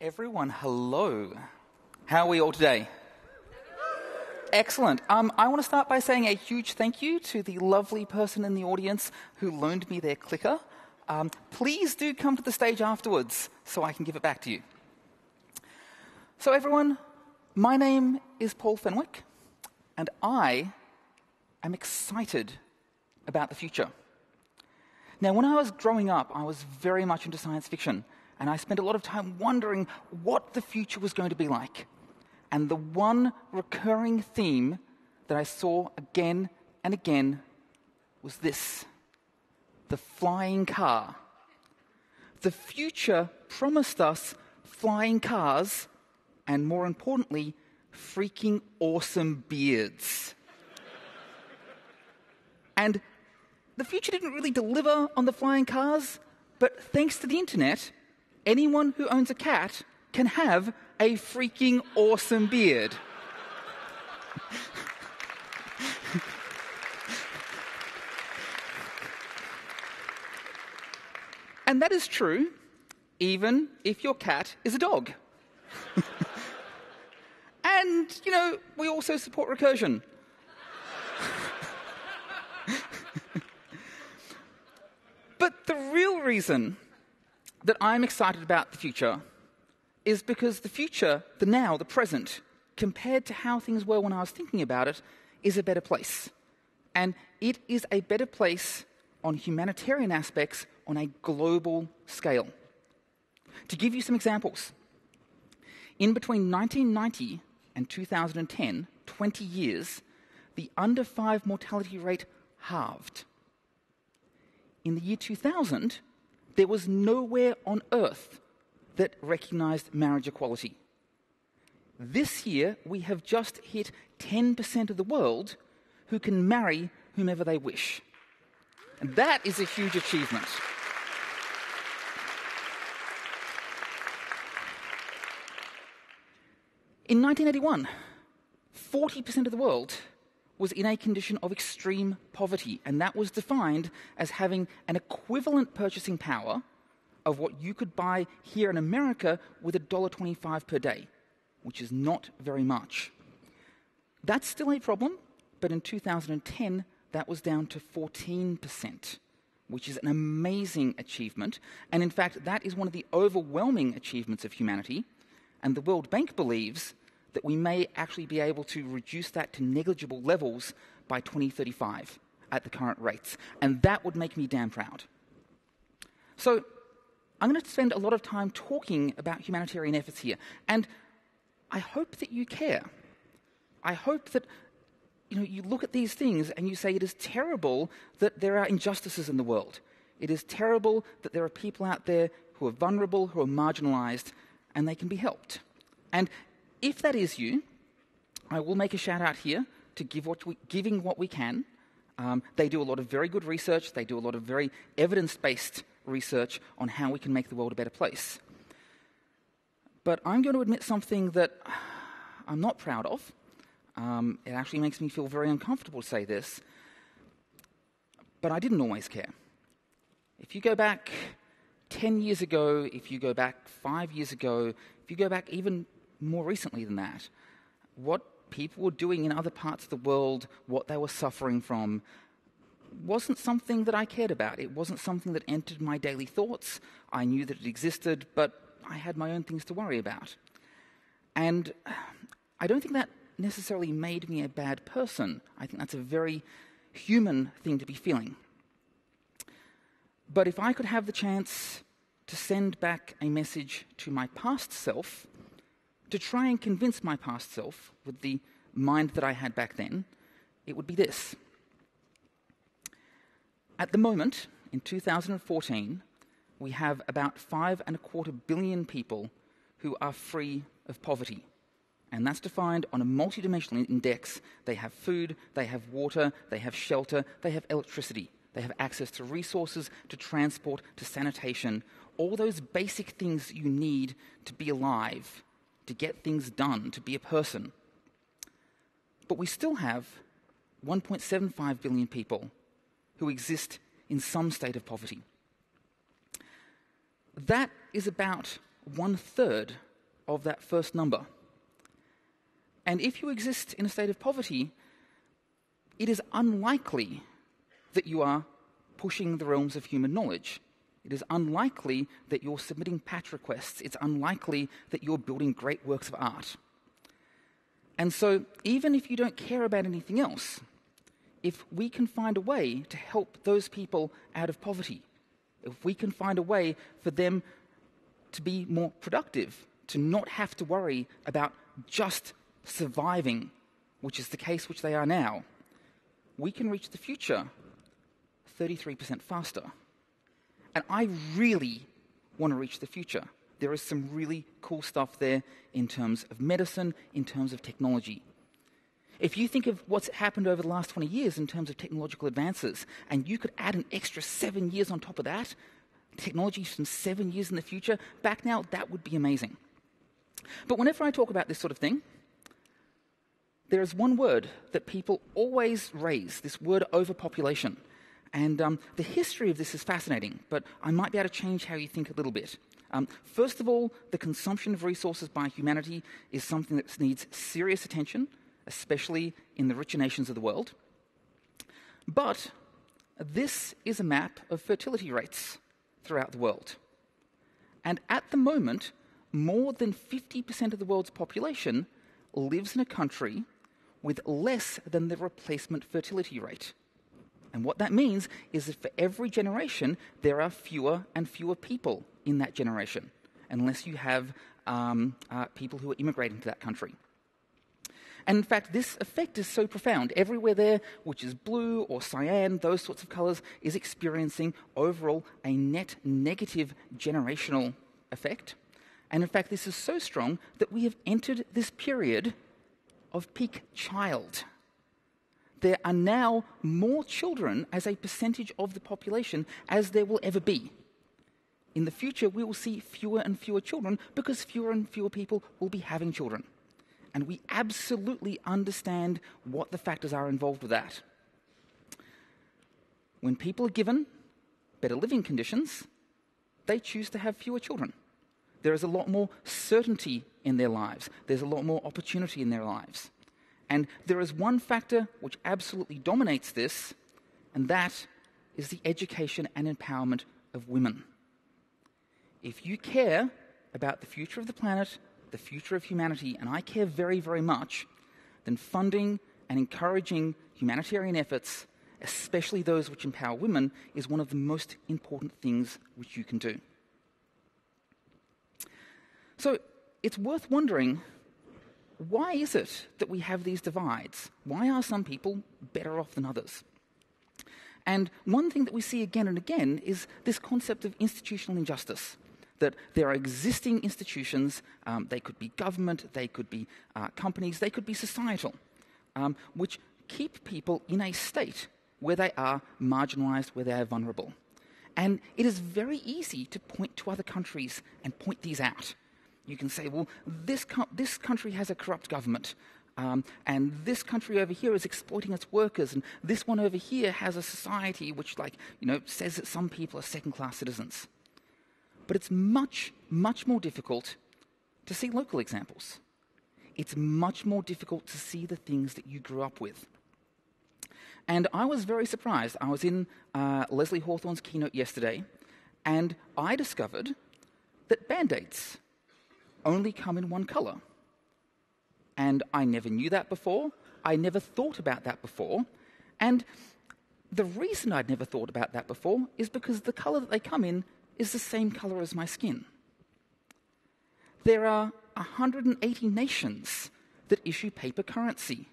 Everyone, hello. How are we all today? Excellent. I want to start by saying a huge thank you to the lovely person in the audience who loaned me their clicker. Please do come to the stage afterwards so I can give it back to you. So everyone, my name is Paul Fenwick, and I am excited about the future. Now, when I was growing up, I was very much into science fiction, and I spent a lot of time wondering what the future was going to be like. And the one recurring theme that I saw again and again was this: the flying car. The future promised us flying cars and, more importantly, freaking awesome beards. And the future didn't really deliver on the flying cars, but thanks to the internet, anyone who owns a cat can have a freaking awesome beard. And that is true even if your cat is a dog. And, we also support recursion. But the real reason that I'm excited about the future is because the future, the now, the present, compared to how things were when I was thinking about it, is a better place. And it is a better place on humanitarian aspects on a global scale. To give you some examples, in between 1990 and 2010, 20 years, the under 5 mortality rate halved. In the year 2000, there was nowhere on Earth that recognized marriage equality. This year, we have just hit 10% of the world who can marry whomever they wish. And that is a huge achievement. In 1981, 40% of the world was in a condition of extreme poverty, and that was defined as having an equivalent purchasing power of what you could buy here in America with $1.25 per day, which is not very much. That's still a problem, but in 2010, that was down to 14%, which is an amazing achievement. And in fact, that is one of the overwhelming achievements of humanity, and the World Bank believes that we may actually be able to reduce that to negligible levels by 2035 at the current rates. And that would make me damn proud. So I'm going to spend a lot of time talking about humanitarian efforts here. And I hope that you care. I hope that you look at these things and you say it is terrible that there are injustices in the world. It is terrible that there are people out there who are vulnerable, who are marginalized, and they can be helped. And if that is you, I will make a shout out here to giving what we can. They do a lot of very good research. They do a lot of very evidence-based research on how we can make the world a better place. But I'm going to admit something that I'm not proud of. It actually makes me feel very uncomfortable to say this. But I didn't always care. If you go back 10 years ago, if you go back 5 years ago, if you go back even more recently than that, what people were doing in other parts of the world, what they were suffering from, wasn't something that I cared about. It wasn't something that entered my daily thoughts. I knew that it existed, but I had my own things to worry about. And I don't think that necessarily made me a bad person. I think that's a very human thing to be feeling. But if I could have the chance to send back a message to my past self, to try and convince my past self with the mind that I had back then, it would be this. At the moment, in 2014, we have about 5.25 billion people who are free of poverty. And that's defined on a multidimensional index. They have food, they have water, they have shelter, they have electricity. They have access to resources, to transport, to sanitation, all those basic things you need to be alive, to get things done, to be a person. But we still have 1.75 billion people who exist in some state of poverty. That is about 1/3 of that first number. And if you exist in a state of poverty, it is unlikely that you are pushing the realms of human knowledge. It is unlikely that you're submitting patch requests. It's unlikely that you're building great works of art. And so, even if you don't care about anything else, if we can find a way to help those people out of poverty, if we can find a way for them to be more productive, to not have to worry about just surviving, which is the case which they are now, we can reach the future 33% faster. And I really want to reach the future. There is some really cool stuff there in terms of medicine, in terms of technology. If you think of what's happened over the last 20 years in terms of technological advances, and you could add an extra 7 years on top of that, technology from 7 years in the future, back now, that would be amazing. But whenever I talk about this sort of thing, there is one word that people always raise, this word overpopulation. And the history of this is fascinating, but I might be able to change how you think a little bit. First of all, the consumption of resources by humanity is something that needs serious attention, especially in the richer nations of the world. But this is a map of fertility rates throughout the world. And at the moment, more than 50% of the world's population lives in a country with less than the replacement fertility rate. And what that means is that for every generation, there are fewer and fewer people in that generation, unless you have people who are immigrating to that country. And in fact, this effect is so profound. Everywhere there, which is blue or cyan, those sorts of colors, is experiencing overall a net negative generational effect. And in fact, this is so strong that we have entered this period of peak child. There are now more children as a percentage of the population as there will ever be. In the future, we will see fewer and fewer children because fewer and fewer people will be having children. And we absolutely understand what the factors are involved with that. When people are given better living conditions, they choose to have fewer children. There is a lot more certainty in their lives. There's a lot more opportunity in their lives. And there is one factor which absolutely dominates this, and that is the education and empowerment of women. If you care about the future of the planet, the future of humanity, and I care very, very much, then funding and encouraging humanitarian efforts, especially those which empower women, is one of the most important things which you can do. So it's worth wondering, why is it that we have these divides? Why are some people better off than others? And one thing that we see again and again is this concept of institutional injustice, that there are existing institutions, they could be government, they could be companies, they could be societal, which keep people in a state where they are marginalized, where they are vulnerable. And it is very easy to point to other countries and point these out. You can say, well, this country has a corrupt government, and this country over here is exploiting its workers, and this one over here has a society which, says that some people are second-class citizens. But it's much, much more difficult to see local examples. It's much more difficult to see the things that you grew up with. And I was very surprised. I was in Leslie Hawthorne's keynote yesterday, and I discovered that Band-Aids only come in one color. And I never knew that before. I never thought about that before. And the reason I'd never thought about that before is because the color that they come in is the same color as my skin. There are 180 nations that issue paper currency.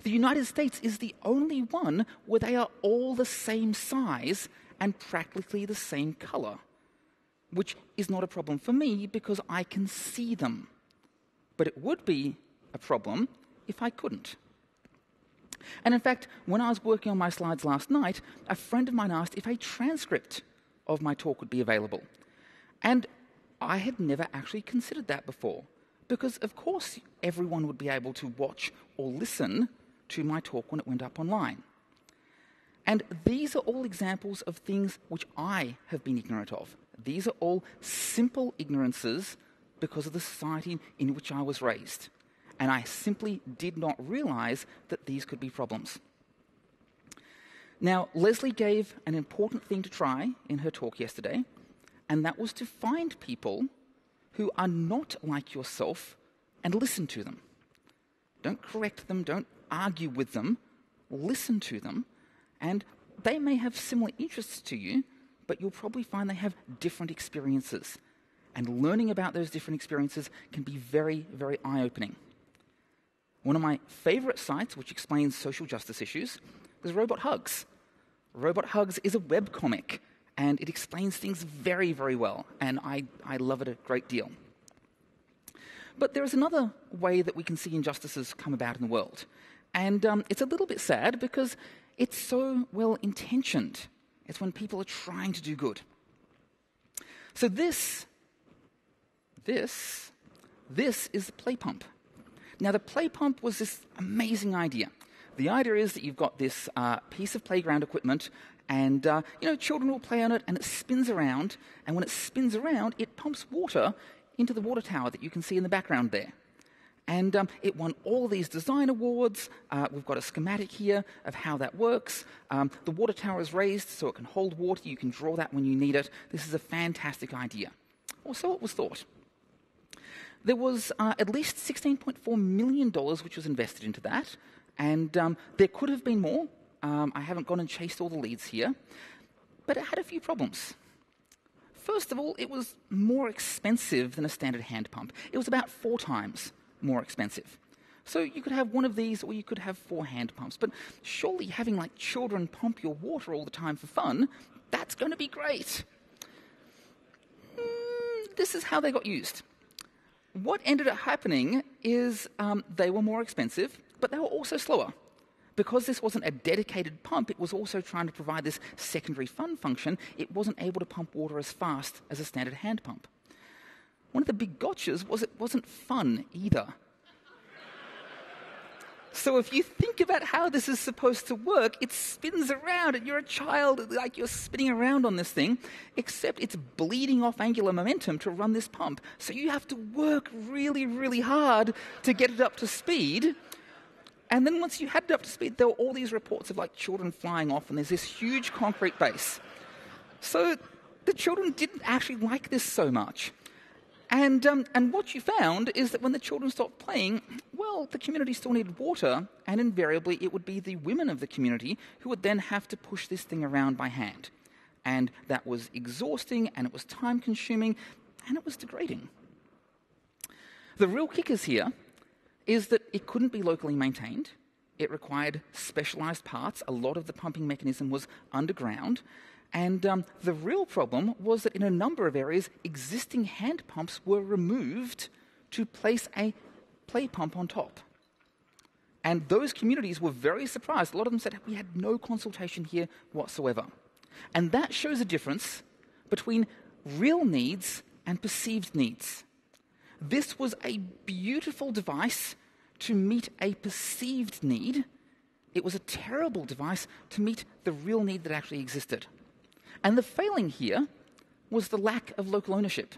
The United States is the only one where they are all the same size and practically the same color, which is not a problem for me because I can see them. But it would be a problem if I couldn't. And in fact, when I was working on my slides last night, a friend of mine asked if a transcript of my talk would be available. And I had never actually considered that before, because of course everyone would be able to watch or listen to my talk when it went up online. And these are all examples of things which I have been ignorant of. These are all simple ignorances because of the society in which I was raised. And I simply did not realize that these could be problems. Now, Leslie gave an important thing to try in her talk yesterday, and that was to find people who are not like yourself and listen to them. Don't correct them, don't argue with them, listen to them, and they may have similar interests to you, but you'll probably find they have different experiences. And learning about those different experiences can be very, very eye-opening. One of my favorite sites, which explains social justice issues, is Robot Hugs. Robot Hugs is a webcomic, and it explains things very, very well, and I love it a great deal. But there is another way that we can see injustices come about in the world, and it's a little bit sad because it's so well-intentioned. It's when people are trying to do good. So this is the play pump. Now, the play pump was this amazing idea. The idea is that you've got this piece of playground equipment, and children will play on it, and it spins around. And when it spins around, it pumps water into the water tower that you can see in the background there. And it won all these design awards. We've got a schematic here of how that works. The water tower is raised so it can hold water. You can draw that when you need it. This is a fantastic idea. Or so it was thought. There was at least $16.4 million which was invested into that. And there could have been more. I haven't gone and chased all the leads here. But it had a few problems. First of all, it was more expensive than a standard hand pump. It was about 4 times more expensive. So you could have one of these, or you could have 4 hand pumps. But surely having children pump your water all the time for fun, that's going to be great. This is how they got used. What ended up happening is they were more expensive, but they were also slower. Because this wasn't a dedicated pump, it was also trying to provide this secondary fun function. It wasn't able to pump water as fast as a standard hand pump. One of the big gotchas was it wasn't fun either. So if you think about how this is supposed to work, it spins around and you're a child, like you're spinning around on this thing, except it's bleeding off angular momentum to run this pump. So you have to work really, really hard to get it up to speed. And then once you had it up to speed, there were all these reports of children flying off, and there's this huge concrete base. So the children didn't actually like this so much. And what you found is that when the children stopped playing, well, the community still needed water, and invariably it would be the women of the community who would then have to push this thing around by hand. And that was exhausting, and it was time-consuming, and it was degrading. The real kickers here is that it couldn't be locally maintained. It required specialized parts. A lot of the pumping mechanism was underground. And the real problem was that in a number of areas, existing hand pumps were removed to place a play pump on top. And those communities were very surprised. A lot of them said, we had no consultation here whatsoever. And that shows a difference between real needs and perceived needs. This was a beautiful device to meet a perceived need. It was a terrible device to meet the real need that actually existed. And the failing here was the lack of local ownership.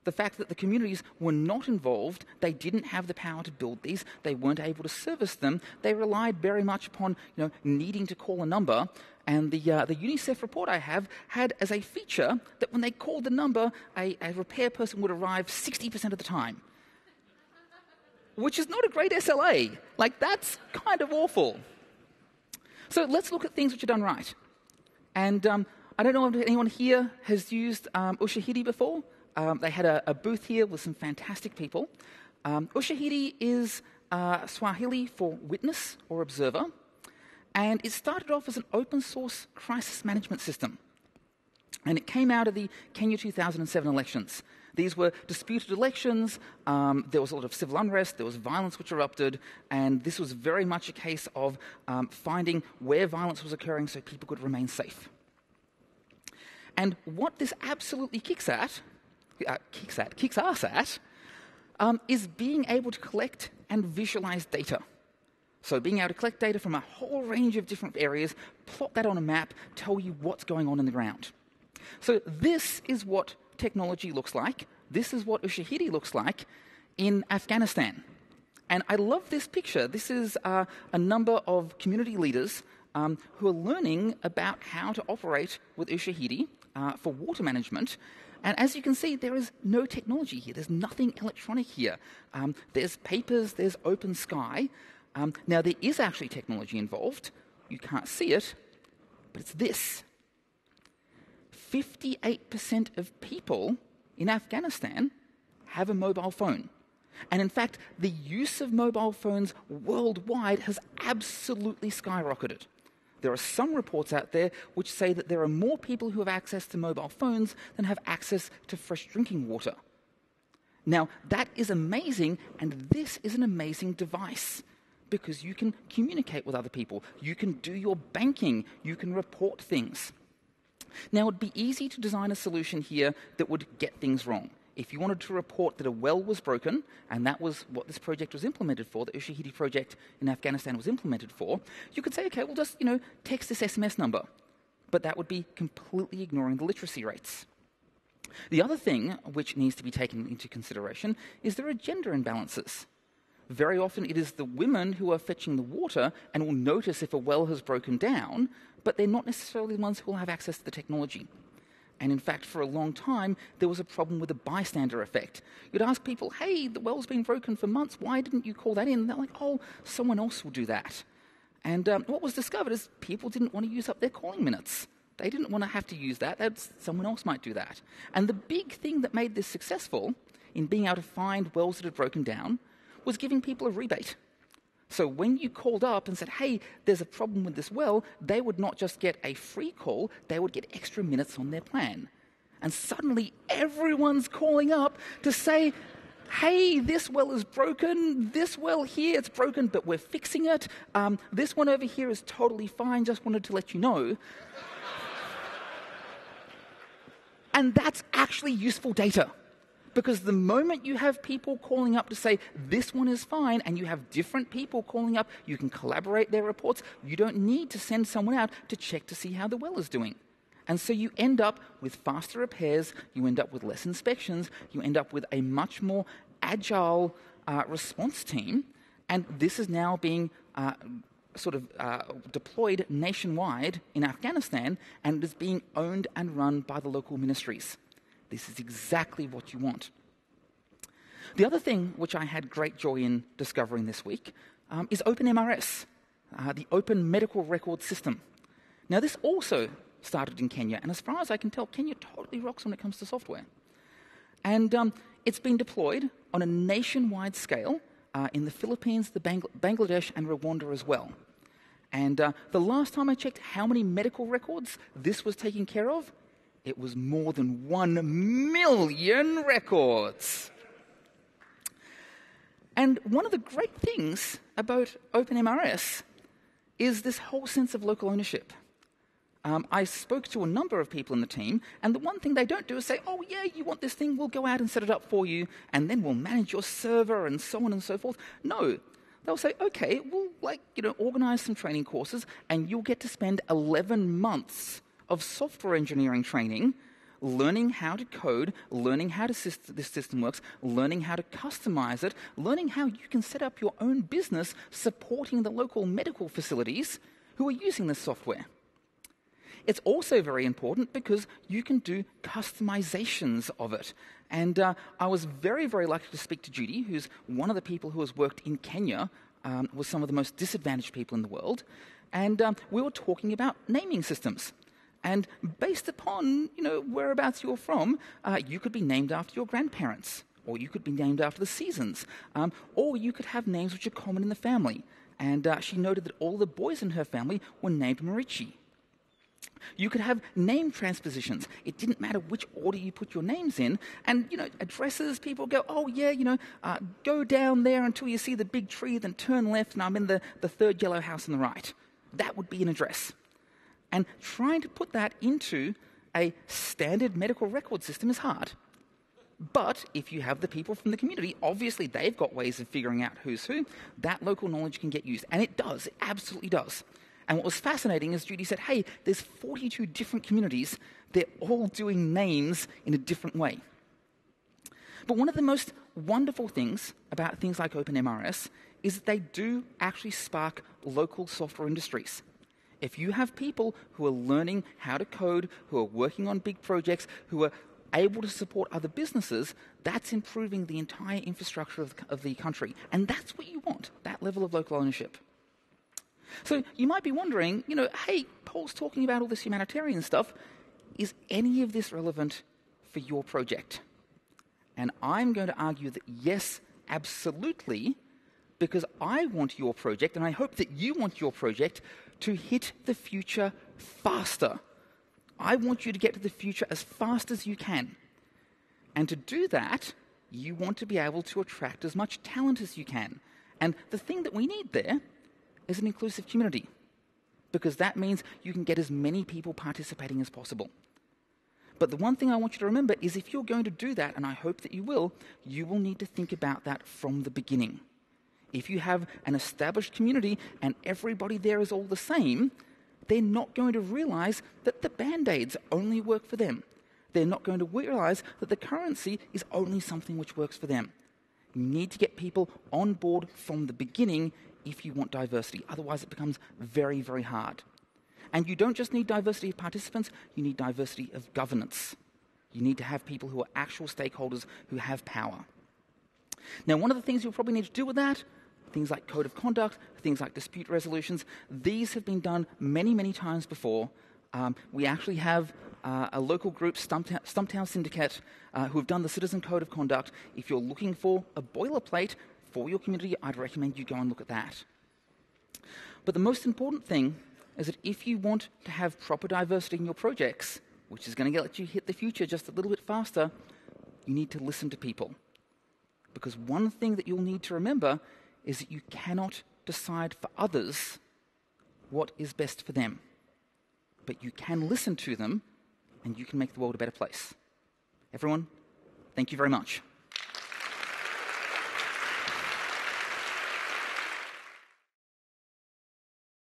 The fact that the communities were not involved, they didn't have the power to build these, they weren't able to service them, they relied very much upon needing to call a number. And the UNICEF report I have had as a feature that when they called the number, a repair person would arrive 60% of the time. Which is not a great SLA. That's kind of awful. So let's look at things which are done right. And I don't know if anyone here has used Ushahidi before. They had a booth here with some fantastic people. Ushahidi is Swahili for witness or observer. And it started off as an open source crisis management system. And it came out of the Kenya 2007 elections. These were disputed elections, there was a lot of civil unrest, there was violence which erupted, and this was very much a case of finding where violence was occurring so people could remain safe. And what this absolutely kicks ass at, is being able to collect and visualize data. So being able to collect data from a whole range of different areas, plot that on a map, tell you what's going on in the ground. So this is what technology looks like this is what Ushahidi looks like in Afghanistan. And I love this picture. This is a number of community leaders who are learning about how to operate with Ushahidi for water management. And as you can see, there is no technology here. There's nothing electronic here. There's papers, there's open sky. Now, there is actually technology involved. You can't see it, but it's this. 58% of people in Afghanistan have a mobile phone. And in fact, the use of mobile phones worldwide has absolutely skyrocketed. There are some reports out there which say that there are more people who have access to mobile phones than have access to fresh drinking water. Now, that is amazing, and this is an amazing device because you can communicate with other people, you can do your banking, you can report things. Now, it would be easy to design a solution here that would get things wrong. If you wanted to report that a well was broken, and that was what this project was implemented for, the Ushahidi project in Afghanistan was implemented for, you could say, okay, we'll just, text this SMS number. But that would be completely ignoring the literacy rates. The other thing which needs to be taken into consideration is there are gender imbalances. Very often it is the women who are fetching the water and will notice if a well has broken down, but they're not necessarily the ones who will have access to the technology. And in fact, for a long time, there was a problem with the bystander effect. You'd ask people, hey, the well's been broken for months, why didn't you call that in? And they're like, oh, someone else will do that. And what was discovered is people didn't want to use up their calling minutes. They didn't want to have to use that. Someone else might do that. And the big thing that made this successful in being able to find wells that had broken down was giving people a rebate. So when you called up and said, hey, there's a problem with this well, they would not just get a free call, they would get extra minutes on their plan. And suddenly everyone's calling up to say, hey, this well is broken, this well here, it's broken, but we're fixing it. This one over here is totally fine, just wanted to let you know. And that's actually useful data. Because the moment you have people calling up to say, this one is fine, and you have different people calling up, you can collaborate their reports. You don't need to send someone out to check to see how the well is doing. And so you end up with faster repairs, you end up with less inspections, you end up with a much more agile response team. And this is now being deployed nationwide in Afghanistan, and it is being owned and run by the local ministries. This is exactly what you want. The other thing which I had great joy in discovering this week is OpenMRS, the Open Medical Record System. Now, this also started in Kenya, and as far as I can tell, Kenya totally rocks when it comes to software. And it's been deployed on a nationwide scale in the Philippines, Bangladesh, and Rwanda as well. And the last time I checked how many medical records this was taking care of, it was more than 1 million records. And one of the great things about OpenMRS is this whole sense of local ownership. I spoke to a number of people in the team, and the one thing they don't do is say, oh, yeah, you want this thing, we'll go out and set it up for you, and then we'll manage your server and so on and so forth. No. They'll say, okay, we'll organize some training courses, and you'll get to spend 11 months of software engineering training, learning how to code, learning how this system works, learning how to customize it, learning how you can set up your own business supporting the local medical facilities who are using this software. It's also very important because you can do customizations of it. And I was very, very lucky to speak to Judy, who's one of the people who has worked in Kenya with some of the most disadvantaged people in the world. And we were talking about naming systems. And based upon, whereabouts you're from, you could be named after your grandparents, or you could be named after the seasons, or you could have names which are common in the family. And she noted that all the boys in her family were named Marichi. You could have name transpositions. It didn't matter which order you put your names in. And, addresses, people go, oh, yeah, go down there until you see the big tree, then turn left, and I'm in the third yellow house on the right. That would be an address. And trying to put that into a standard medical record system is hard. But if you have the people from the community, obviously they've got ways of figuring out who's who. That local knowledge can get used. And it does. It absolutely does. And what was fascinating is Judy said, hey, there's 42 different communities. They're all doing names in a different way. But one of the most wonderful things about things like OpenMRS is that they do actually spark local software industries. If you have people who are learning how to code, who are working on big projects, who are able to support other businesses, that's improving the entire infrastructure of the country. And that's what you want, that level of local ownership. So you might be wondering, hey, Paul's talking about all this humanitarian stuff. Is any of this relevant for your project? And I'm going to argue that yes, absolutely, because I want your project, and I hope that you want your project, to hit the future faster. I want you to get to the future as fast as you can. And to do that, you want to be able to attract as much talent as you can. And the thing that we need there is an inclusive community, because that means you can get as many people participating as possible. But the one thing I want you to remember is if you're going to do that, and I hope that you will need to think about that from the beginning. If you have an established community and everybody there is all the same, they're not going to realize that the Band-Aids only work for them. They're not going to realize that the currency is only something which works for them. You need to get people on board from the beginning if you want diversity. Otherwise, it becomes very, very hard. And you don't just need diversity of participants, you need diversity of governance. You need to have people who are actual stakeholders who have power. Now, one of the things you'll probably need to do with that, things like code of conduct, things like dispute resolutions, these have been done many, many times before. We actually have a local group, Stumptown Syndicate, who have done the Citizen Code of Conduct. If you're looking for a boilerplate for your community, I'd recommend you go and look at that. But the most important thing is that if you want to have proper diversity in your projects, which is going to let you hit the future just a little bit faster, you need to listen to people. Because one thing that you'll need to remember is that you cannot decide for others what is best for them. But you can listen to them, and you can make the world a better place. Everyone, thank you very much.